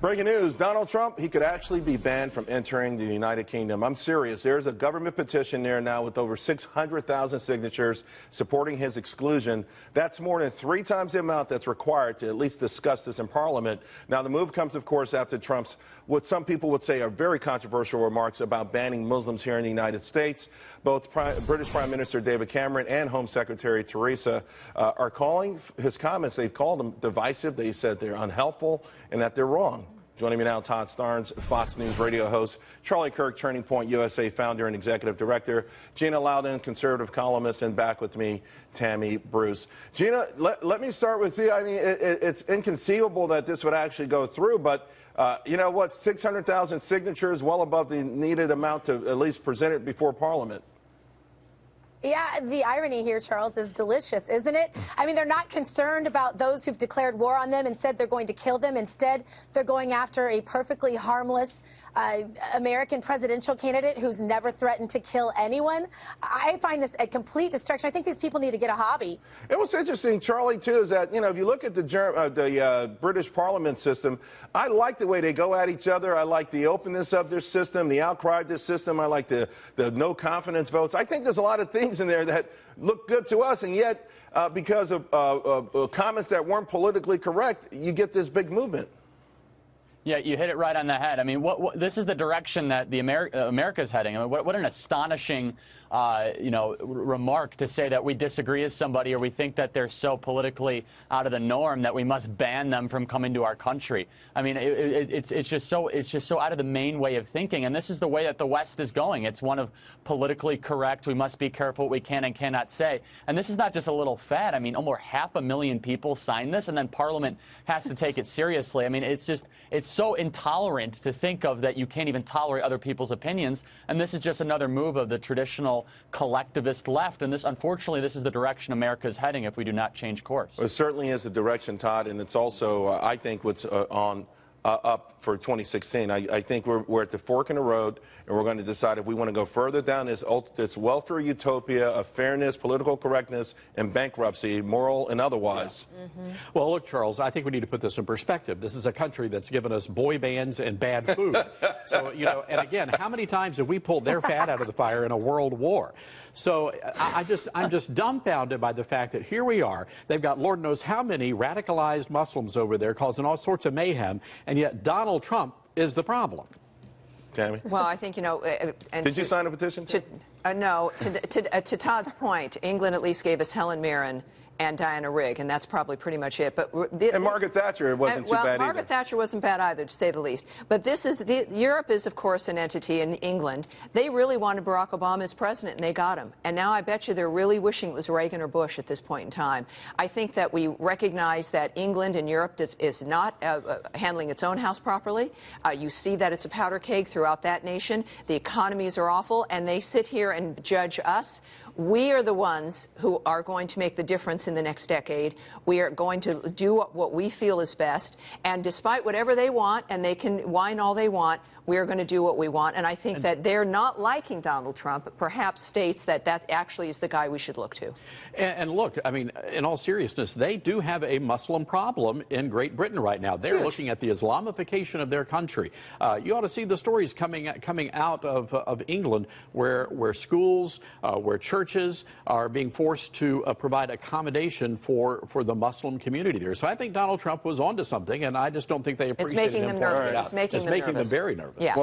Breaking news, Donald Trump, he could actually be banned from entering the United Kingdom. I'm serious. There's a government petition there now with over 600,000 signatures supporting his exclusion. That's more than 3 times the amount that's required to at least discuss this in Parliament. Now, the move comes, of course, after Trump's, what some people would say are very controversial remarks about banning Muslims here in the United States. Both British Prime Minister David Cameron and Home Secretary Theresa are calling his comments, they've called them divisive. They said they're unhelpful and that they're wrong. Joining me now, Todd Starnes, Fox News radio host, Charlie Kirk, Point U.S.A. founder and executive director, Gina Loudon, conservative columnist, and back with me, Tammy Bruce. Gina, let me start with you. I mean, it's inconceivable that this would actually go through, but you know what, 600,000 signatures, well above the needed amount to at least present it before Parliament. Yeah, the irony here, Charles, is delicious, isn't it? I mean, they're not concerned about those who've declared war on them and said they're going to kill them. Instead, they're going after a perfectly harmless American presidential candidate who's never threatened to kill anyone. I find this a complete distraction. I think these people need to get a hobby. And what's interesting, Charlie, too, is that, you know, if you look at the British Parliament system, I like the way they go at each other. I like the openness of their system, the outcry of this system. I like the no confidence votes. I think there's a lot of things in there that look good to us, and yet because of comments that weren't politically correct, you get this big movement. Yeah, you hit it right on the head. I mean, this is the direction that the America's heading. I mean, what an astonishing, you know, remark to say that we disagree with somebody or we think that they're so politically out of the norm that we must ban them from coming to our country. I mean, it's just so out of the main way of thinking, and this is the way that the West is going. It's one of politically correct. We must be careful what we can and cannot say. And this is not just a little fad. I mean, almost 500,000 people signed this, and then Parliament has to take it seriously. I mean, it's so intolerant to think of that you can't even tolerate other people's opinions, and this is just another move of the traditional collectivist left, and this, unfortunately, this is the direction America is heading if we do not change course. Well, it certainly is the direction, Todd, and it's also, I think, what's up for 2016. I think we're at the fork in the road, and we're going to decide if we want to go further down this welfare utopia of fairness, political correctness, and bankruptcy, moral and otherwise. Yeah. Well, look, Charles, I think we need to put this in perspective. This is a country that's given us boy bands and bad food. So, you know, and again, how many times have we pulled their fat out of the fire in a world war? So I'm just dumbfounded by the fact that here we are. They've got Lord knows how many radicalized Muslims over there causing all sorts of mayhem, and yet Donald Trump is the problem. Tammy? Well, I think, you know... Did you sign a petition? No. To Todd's point, England at least gave us Helen Mirren and Diana Rigg, and that's probably pretty much it. But and Margaret Thatcher wasn't too bad either. Margaret Thatcher wasn't bad either, to say the least. But this is Europe is, of course, an entity in England. They really wanted Barack Obama as president, and they got him. And now I bet you they're really wishing it was Reagan or Bush at this point in time. I think that we recognize that England and Europe is not handling its own house properly. You see that it's a powder keg throughout that nation. The economies are awful, and they sit here and judge us. We are the ones who are going to make the difference in the next decade. We are going to do what we feel is best. And despite whatever they want, and they can whine all they want, we are going to do what we want. And I think that they're not liking Donald Trump, perhaps states that that actually is the guy we should look to. And look, I mean, in all seriousness, they do have a Muslim problem in Great Britain right now. They're looking at the Islamification of their country. You ought to see the stories coming out of England where schools, where churches are being forced to provide accommodation for the Muslim community there. So I think Donald Trump was onto something, and I just don't think they appreciate it. It's making them nervous. It's making them very nervous. Yeah.